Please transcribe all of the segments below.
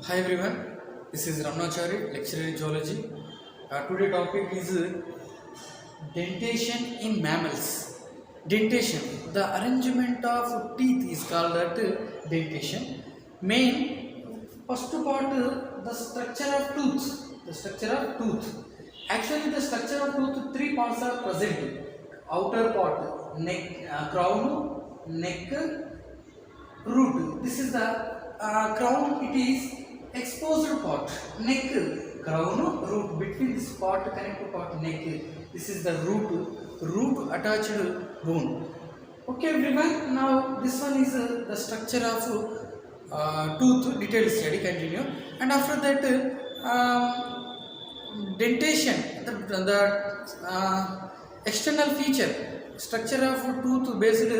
Hi everyone, this is Ramnachari, lecturer in zoology. Today topic is dentation in mammals. Dentation, the arrangement of teeth is called that dentation. First part, the structure of tooth. The structure of tooth. Actually, the structure of tooth, three parts are present. Outer part, neck, crown, neck, root. This is the crown. It is exposed part. Neck, crown, root. Between this part, connected part, neck. This is the root. Root attached bone. Okay, everyone. Now this one is the structure of tooth. Detailed study. Continue. And after that, dentation. The external feature. Structure of tooth based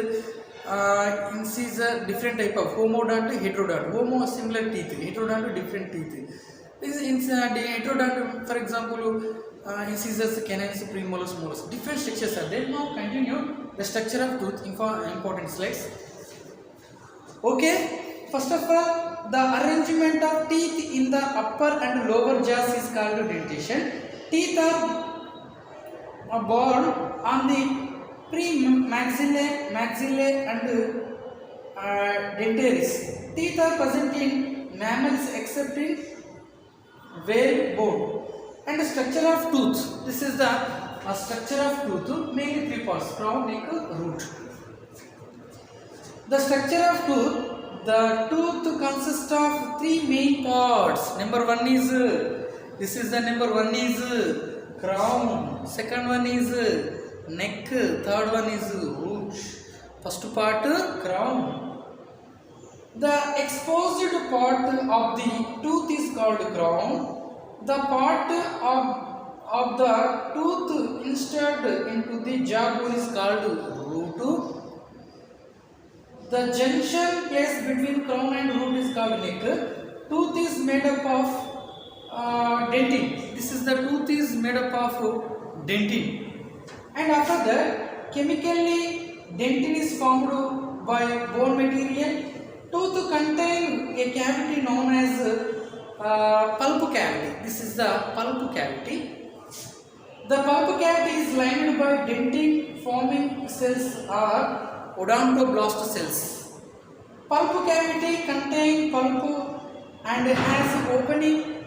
incisor different type of homodont, heterodont. Homo similar teeth, heterodont different teeth. This is heterodont, for example, incisors, canines, premolars, molars. Different structures are there. Now continue the structure of tooth. Important slides. Okay. First of all, the arrangement of teeth in the upper and lower jaws is called dentation. Teeth are born on the maxillae and dentaries. Teeth are present in mammals except in whalebone. And the structure of tooth. This is the structure of tooth. Mainly three parts: crown, neck, root. The structure of tooth. The tooth consists of three main parts. Number one is crown. Second one is neck. Third one is root. First part, crown. The exposed part of the tooth is called crown. The part of the tooth inserted into the jawbone is called root. The junction place between crown and root is called neck. Tooth is made up of dentin. This is the tooth is made up of dentin. And after that, chemically, dentin is formed by bone material. Tooth contain a cavity known as pulp cavity. This is the pulp cavity. The pulp cavity is lined by dentin forming cells or odontoblast cells. Pulp cavity contains pulp and has opening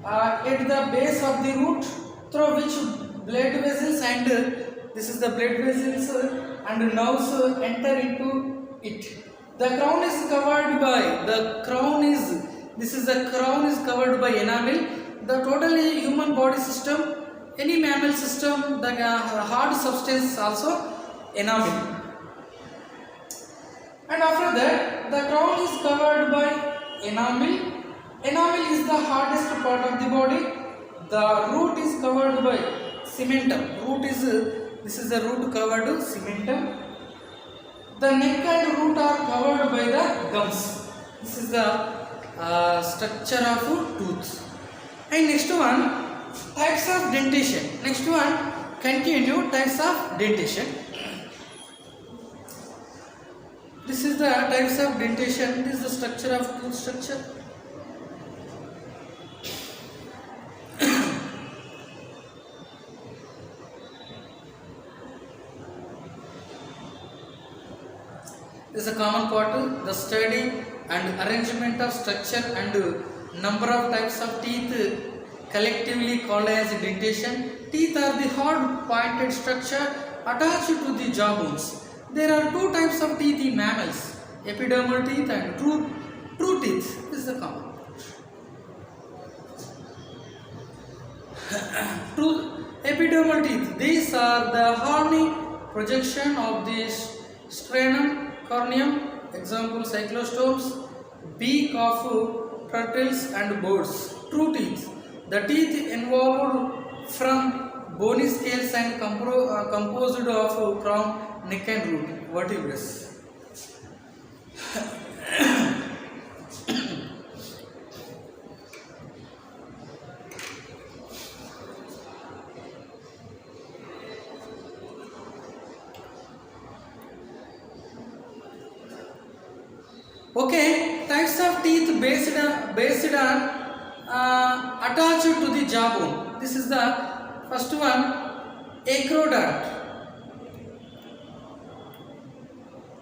at the base of the root through which blood vessels and this is the blood vessels and nerves enter into it. The crown is covered by enamel. The totally human body system, any mammal system, the hard substance also enamel. And after that, the crown is covered by enamel. Enamel is the hardest part of the body. The root is covered by cementum. This is the root covered cementum. The neck and root are covered by the gums. This is the structure of tooth. And next one, types of dentation. Next one, continue types of dentation. This is the types of dentation. This is the structure of tooth structure. This is a common part. The study and arrangement of structure and number of types of teeth collectively called as dentation. Teeth are the hard pointed structure attached to the jawbones. There are two types of teeth in mammals: epidermal teeth and true teeth. This is the common. True epidermal teeth. These are the horny projection of the sternum, corneum. Example: cyclostomes, beak of turtles and birds. True teeth. The teeth involved from bony scales and composed of crown, neck and root vertebrae. Okay, types of teeth based on attached to the jawbone. This is the first one, acrodont.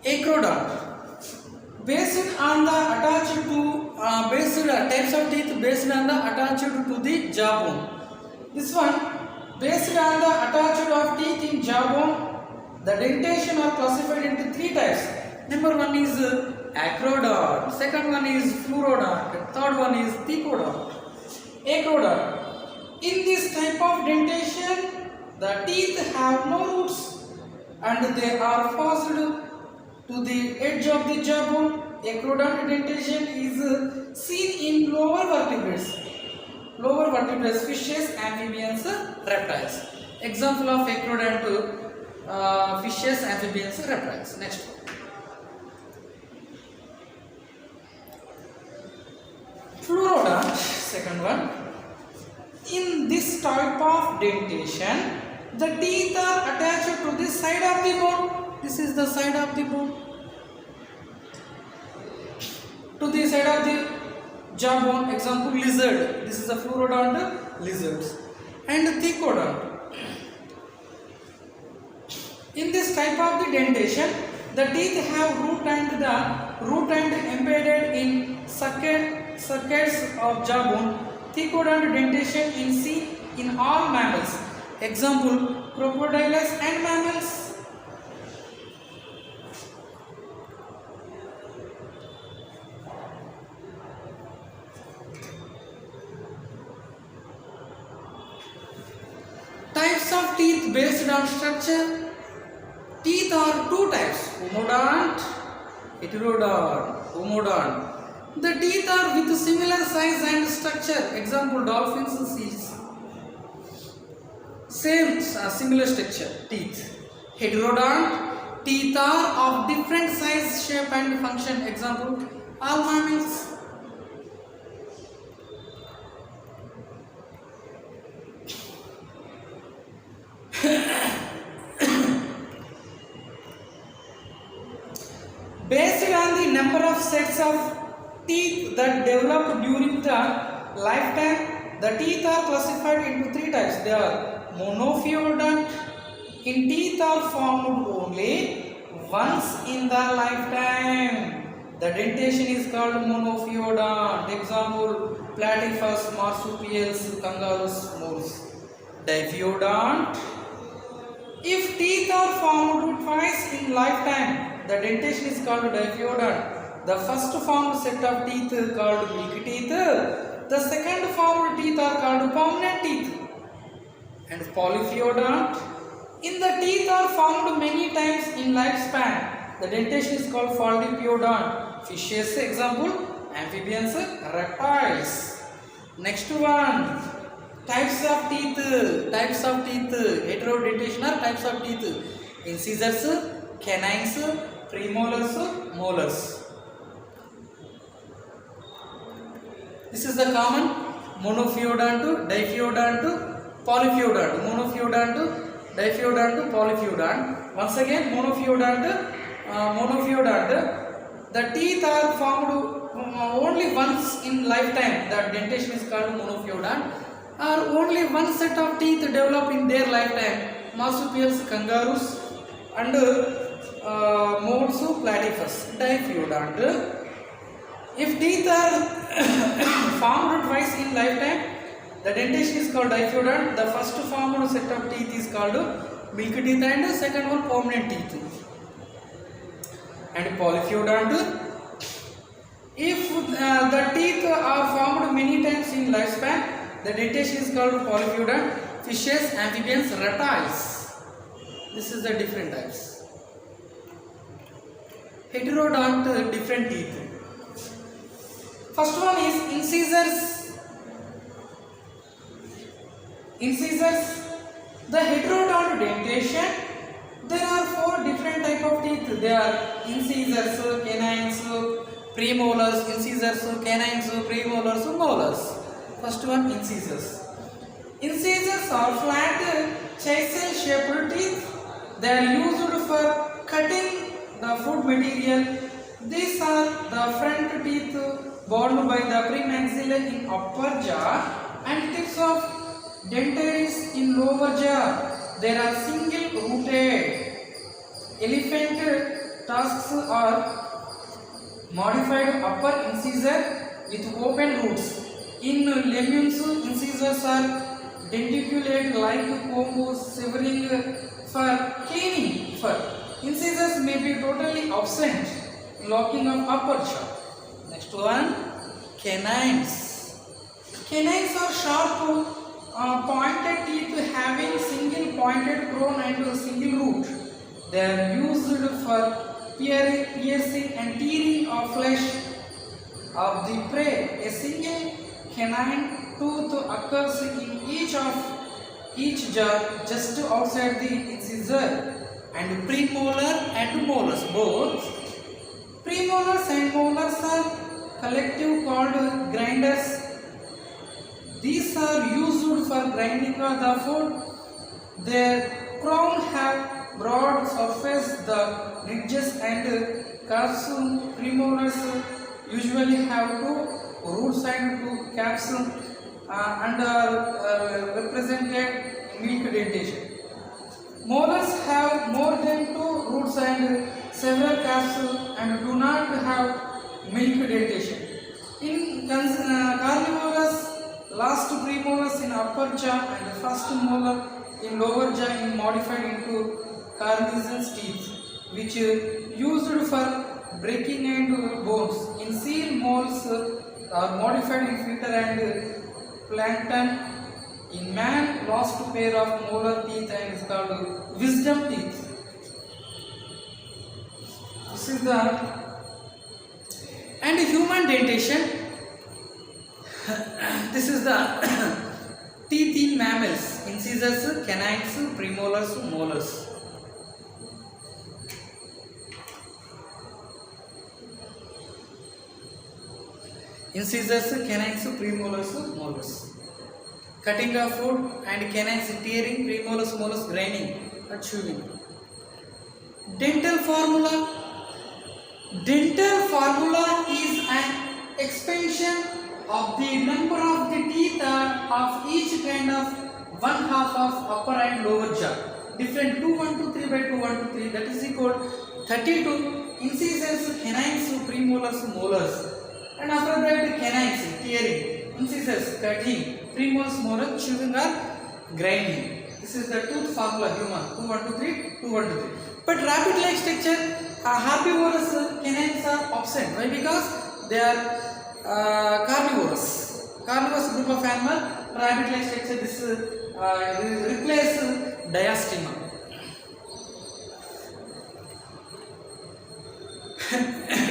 Acrodont. Based on the attached to types of teeth based on the attached to the jawbone. This one, based on the attached of teeth in jawbone, the dentation are classified into three types. Number one is acrodont, second one is fluorodont, third one is thecodont. Acrodont. In this type of dentation, the teeth have no roots and they are fast to the edge of the jawbone. Acrodont dentation is seen in lower vertebrates, fishes, amphibians, reptiles. Example of acrodont fishes, amphibians, reptiles. Next one. Fluorodont, second one. In this type of dentation, the teeth are attached to the side of the bone. This is the side of the bone. To the side of the jawbone. Example, lizard. This is the fluorodont lizards. And thecodont. In this type of the dentation, the teeth have root and embedded in circuits of jawbone. Thecodont dentation is seen in all mammals. Example, crocodiles and mammals. Types of teeth based on structure. Teeth are two types, homodont, heterodont. Homodont. The teeth are with similar size and structure. Example, dolphins and seals. Same similar structure, teeth. Heterodont. Teeth are of different size, shape and function. Example, all mammals. Based on the number of sets of teeth that develop during the lifetime, the teeth are classified into three types. They are monophyodont. In teeth are formed only once in the lifetime. The dentation is called monophyodont. Example, platypus, marsupials, kangaroos, moles. Diphyodont. If teeth are formed twice in lifetime, the dentation is called diphyodont. The first formed set of teeth called milk teeth. The second formed teeth are called permanent teeth. And polyphyodont. In the teeth are formed many times in lifespan. The dentation is called polyphyodont. Fishes, example, amphibians, reptiles. Next one. Types of teeth. Heterodentation are types of teeth. Incisors, canines, premolars, molars. This is the common monophyodont, diphyodont, polyphyodont. Monophyodont, diphyodont, polyphyodont. Once again, monophyodont. The teeth are formed only once in lifetime. The dentation is called monophyodont. Or only one set of teeth develop in their lifetime. Marsupials, kangaroos, and moles, platypus. Diphyodont. If teeth are formed twice in lifetime, the dentation is called diphyodont. The first formed set of teeth is called milk teeth and the second one permanent teeth. And polyphyodont. If the teeth are formed many times in lifespan, the dentation is called polyphyodont. Fishes, amphibians, reptiles. This is the different types. Heterodont, different teeth. First one is incisors. The heterodont dentation. There are four different type of teeth. They are incisors, canines, premolars, canines, premolars, molars. First one, incisors. Incisors are flat, chisel-shaped teeth. They are used for cutting the food material. These are the front teeth borne by the premaxilla in upper jaw and tips of dentaries in lower jaw. They are single rooted. Elephant tusks are modified upper incisor with open roots. In lemurs, incisors are denticulate like combs severing for cleaning fur. Incisors may be totally absent in locking of upper jaw. Next one, canines. Canines are sharp pointed teeth having single pointed crown and single root. They are used for piercing and tearing of flesh of the prey. A single canine tooth occurs in each jaw just outside the incisor. And premolar and molars, both premolars and molars are collective called grinders. These are used for grinding of the food. Their crown have broad surface, the ridges and curves. Premolars usually have two roots and two caps and are represented milk dentation. Molars have more than two roots and several caps and do not have milk dentation. In carnivorous, last premolars in upper jaw and first molar in lower jaw is modified into carnivorous teeth, which used for breaking and bones. In seal, molars are modified in filter and plankton. In man, lost pair of molar teeth and is called wisdom teeth. This is the and human dentation. This is the teeth in mammals: incisors, canines, premolars, molars. Incisors, canines, premolars, molars. Cutting of food and canines tearing, premolars, molars grinding or chewing. Dental formula. Dental formula is an expansion of the number of the teeth of each kind of one half of upper and lower jaw. Different 2, 1, 2, 3 by 2, 1, 2, 3. That is equal 32 incisors, canines, premolars, molars. And after that canines tearing, incisors cutting, premolars, molars chewing or grinding. This is the tooth formula human 2, 1, 2, 3, 2, 1, 2, 3. But rabbit-like structure, herbivorous canines are absent. Why? Because they are carnivorous. Carnivorous group of animal, rabbit-like structure. This replace diastema.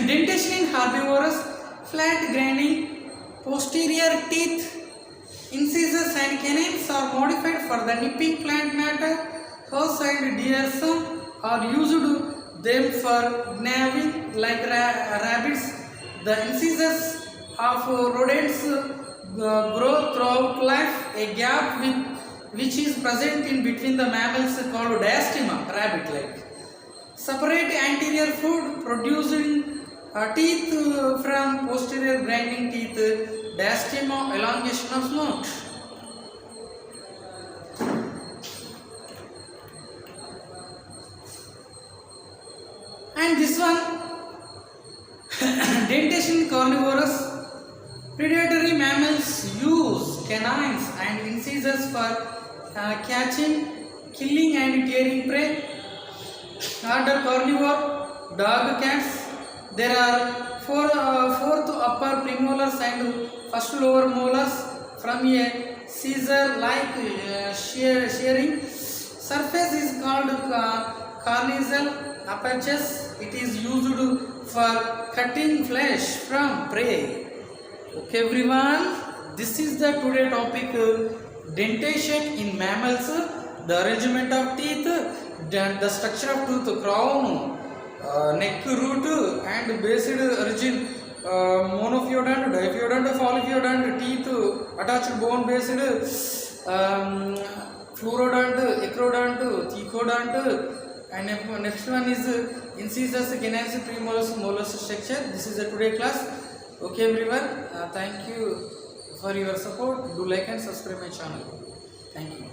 Dentation in herbivorous, flat grinding, posterior teeth, incisors and canines are modified for the nipping plant matter. Horse and deers are used them for gnawing like rabbits. The incisors of rodents grow throughout life. A gap which is present in between the mammals called diastema, rabbit-like. Separate anterior food producing teeth from posterior grinding teeth, diastema, elongation of snout. And this one, dentation in carnivorous. Predatory mammals use canines and incisors for catching, killing and tearing prey. Order carnivore, dog, cats. There are fourth upper premolars and first lower molars from a scissor-like shearing. Surface is called carnassial apertures. It is used for cutting flesh from prey. Okay, everyone. This is the today topic: dentation in mammals, the arrangement of teeth, the structure of tooth, crown, neck, root, and based origin, monophyodont, diphyodont, polyphyodont, teeth, attached bone based, fluorodont, ecrodont, thecodont, and next one is incisors, canines, premolars, molars structure. This is the today class. Okay everyone, thank you for your support. Do like and subscribe my channel. Thank you.